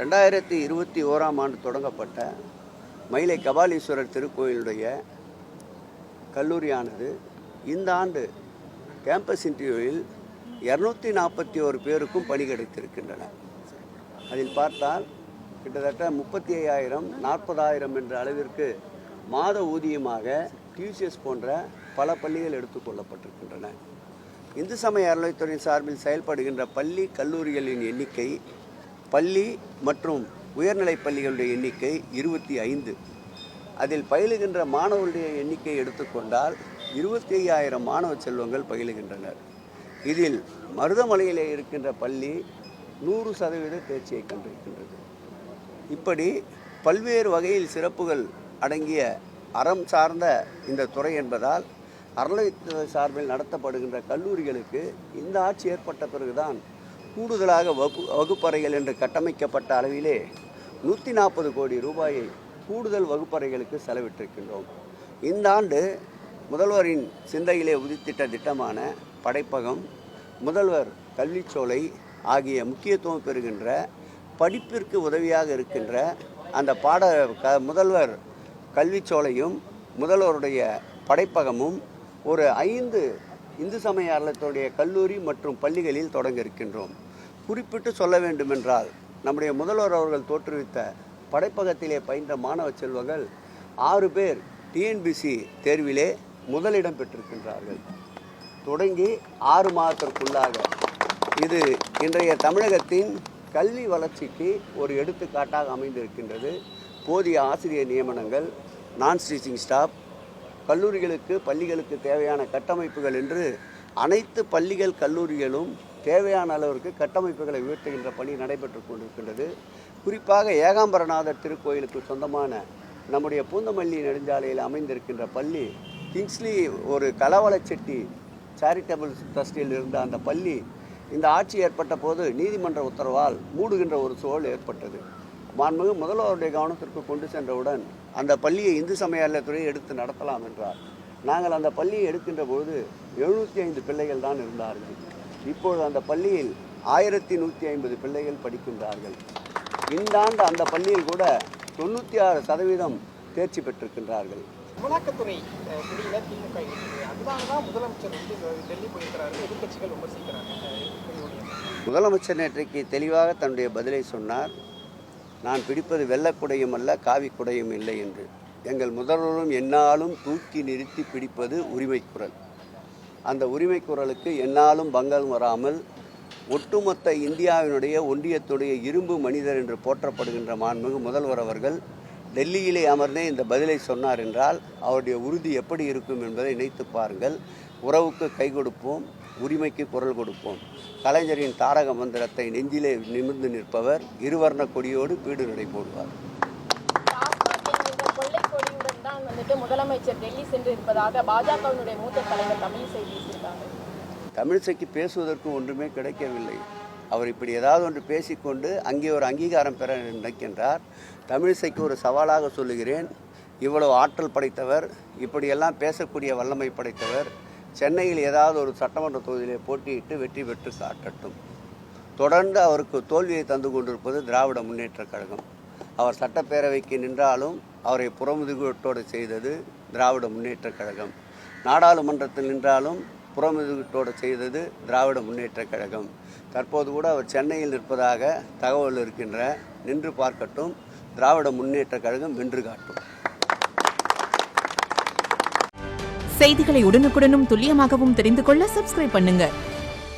2021ஆம் ஆண்டு தொடங்கப்பட்ட மயிலை கபாலீஸ்வரர் திருக்கோயிலுடைய கல்லூரியானது இந்த ஆண்டு கேம்பஸ் இன்டர்வியூவில் 241 பேருக்கும் பணி கிடைத்திருக்கின்றன. அதில் பார்த்தால் கிட்டத்தட்ட 35,000 40,000 என்ற அளவிற்கு மாத ஊதியமாக டியூசிஎஸ் போன்ற பல பள்ளிகள் எடுத்துக்கொள்ளப்பட்டிருக்கின்றன. இந்து சமய அறநிலையத்துறையின் சார்பில் செயல்படுகின்ற பள்ளி கல்லூரிகளின் எண்ணிக்கை, பள்ளி மற்றும் உயர்நிலைப் பள்ளிகளுடைய எண்ணிக்கை 25. அதில் பயிலுகின்ற மாணவர்களுடைய எண்ணிக்கை எடுத்துக்கொண்டால் 25,000 மாணவ செல்வங்கள் பயிலுகின்றனர். இதில் மருதமலையிலே இருக்கின்ற பள்ளி 100% தேர்ச்சியை கண்டிருக்கின்றது. இப்படி பல்வேறு வகையில் சிறப்புகள் அடங்கிய அறம் சார்ந்த இந்த துறை என்பதால் அறநிலையத்துறை சார்பில் நடத்தப்படுகின்ற கல்லூரிகளுக்கு இந்த ஆட்சி ஏற்பட்ட பிறகுதான் கூடுதலாக வகுப்பறைகள் என்று கட்டமைக்கப்பட்ட அளவிலே 140 கோடி ரூபாயை கூடுதல் வகுப்பறைகளுக்கு செலவிட்டிருக்கின்றோம். இந்த ஆண்டு முதல்வரின் சிந்தையிலே உதித்திட்ட திட்டமான படைப்பகம், முதல்வர் கல்விச்சோலை ஆகிய முக்கியத்துவம் பெறுகின்ற படிப்பிற்கு உதவியாக இருக்கின்ற அந்த முதல்வர் கல்விச்சோலையும் முதல்வருடைய படைப்பகமும் ஒரு 5 இந்து சமய அறநிலையத்துடைய கல்லூரி மற்றும் பள்ளிகளில் தொடங்க இருக்கின்றோம். குறிப்பிட்டு சொல்ல வேண்டுமென்றால் நம்முடைய முதல்வர் அவர்கள் தோற்றுவித்த படைப்பகத்திலே பயின்ற மாணவ செல்வங்கள் 6 பேர் டிஎன்பிசி தேர்விலே முதலிடம் பெற்றிருக்கின்றார்கள். தொடங்கி 6 மாதத்திற்குள்ளாக இது இன்றைய தமிழகத்தின் கல்வி வளர்ச்சிக்கு ஒரு எடுத்துக்காட்டாக அமைந்திருக்கின்றது. போதிய ஆசிரியர் நியமனங்கள், நான் டீச்சிங் ஸ்டாஃப், கல்லூரிகளுக்கு பள்ளிகளுக்கு தேவையான கட்டமைப்புகள் என்று அனைத்து பள்ளிகள் கல்லூரிகளும் தேவையான அளவிற்கு கட்டமைப்புகளை உயர்த்துகின்ற பணி நடைபெற்று கொண்டிருக்கின்றது. குறிப்பாக ஏகாம்பரநாதர் திருக்கோயிலுக்கு சொந்தமான நம்முடைய பூந்தமல்லி நெடுஞ்சாலையில் அமைந்திருக்கின்ற பள்ளி கிங்ஸ்லி ஒரு களவளச்செட்டி சேரிட்டபிள் ட்ரஸ்டில் இருந்த அந்த பள்ளி இந்த ஆட்சி ஏற்பட்ட போது நீதிமன்ற உத்தரவால் மூடுகின்ற ஒரு சூழல் ஏற்பட்டது. மாண்புமிகு முதல்வருடைய கவனத்திற்கு கொண்டு சென்றவுடன் அந்த பள்ளியை இந்து சமய அறநிலையத்துறை எடுத்து நடத்தலாம் என்றார். நாங்கள் அந்த பள்ளியை எடுக்கின்ற பொழுது 705 பிள்ளைகள் தான் இருந்தார்கள். இப்பொழுது அந்த பள்ளியில் 1150 பிள்ளைகள் படிக்கின்றார்கள். இந்த ஆண்டு அந்த பள்ளியில் கூட 96% தேர்ச்சி பெற்றிருக்கின்றார்கள். அமலாக்கத்துறை பிடியில திமுக இருக்குது. அதனால தான் முதலமைச்சர் டெல்லி போயிருக்கிறாரு, எதிர்கட்சிகள் விமர்சிக்கிறாங்க. முதலமைச்சர் நேற்றைக்கு தெளிவாக தன்னுடைய பதிலை சொன்னார். நான் பிடிப்பது வெள்ளக்குடையும் அல்ல, காவி குடையும் இல்லை என்று. எங்கள் முதல்வரும் என்னாலும் தூக்கி நிறுத்தி பிடிப்பது உரிமை குரல். அந்த உரிமை குரலுக்கு என்னாலும் பங்கம் வராமல் ஒட்டுமொத்த இந்தியாவினுடைய ஒன்றியத்துடைய இரும்பு மனிதர் என்று போற்றப்படுகின்ற மாண்புமிகு முதல்வர் அவர்கள் டெல்லியிலே அமர்ந்தே இந்த பதிலை சொன்னார் என்றால் அவருடைய உறுதி எப்படி இருக்கும் என்பதை நினைத்து பாருங்கள். உறவுக்கு கை கொடுப்போம், உரிமைக்கு குரல் கொடுப்போம். கலைஞரின் தாரக மந்திரத்தை நெஞ்சிலே நிமிர்ந்து நிற்பவர் இருவர்ண கொடியோடு பீடு நடை போடுவார். முதலமைச்சர் டெல்லி சென்று இருப்பதாக பாஜகவினுடைய மூத்த தலைவர் தமிழிசை பேசியிருக்காங்க. தமிழிசைக்கு பேசுவதற்கு ஒன்றுமே கிடைக்கவில்லை. அவர் இப்படி ஏதாவது ஒன்று பேசிக்கொண்டு அங்கே ஒரு அங்கீகாரம் பெற நினைக்கின்றார். தமிழிசைக்கு ஒரு சவாலாக சொல்லுகிறேன், இவ்வளவு ஆற்றல் படைத்தவர், இப்படியெல்லாம் பேசக்கூடிய வல்லமை படைத்தவர் சென்னையில் ஏதாவது ஒரு சட்டமன்ற தொகுதியிலே போட்டியிட்டு வெற்றி பெற்று காட்டட்டும். தொடர்ந்து அவருக்கு தோல்வியை தந்து கொண்டிருப்பது திராவிட முன்னேற்றக் கழகம். அவர் சட்டப்பேரவைக்கு நின்றாலும் அவரை புறமுதுகோட்டோடு செய்தது திராவிட முன்னேற்றக் கழகம். நாடாளுமன்றத்தில் நின்றாலும் புறமுதுகோட்டோடு செய்தது திராவிட முன்னேற்றக் கழகம். தற்போது கூட அவர் சென்னையில் நிற்பதாக தகவல் இருக்கின்ற, நின்று பார்க்கட்டும், திராவிட முன்னேற்றக் கழகம் வென்று காட்டும். செய்திகளை உடனுக்குடனும் துல்லியமாகவும் தெரிந்து கொள்ள சப்ஸ்கிரைப் பண்ணுங்க.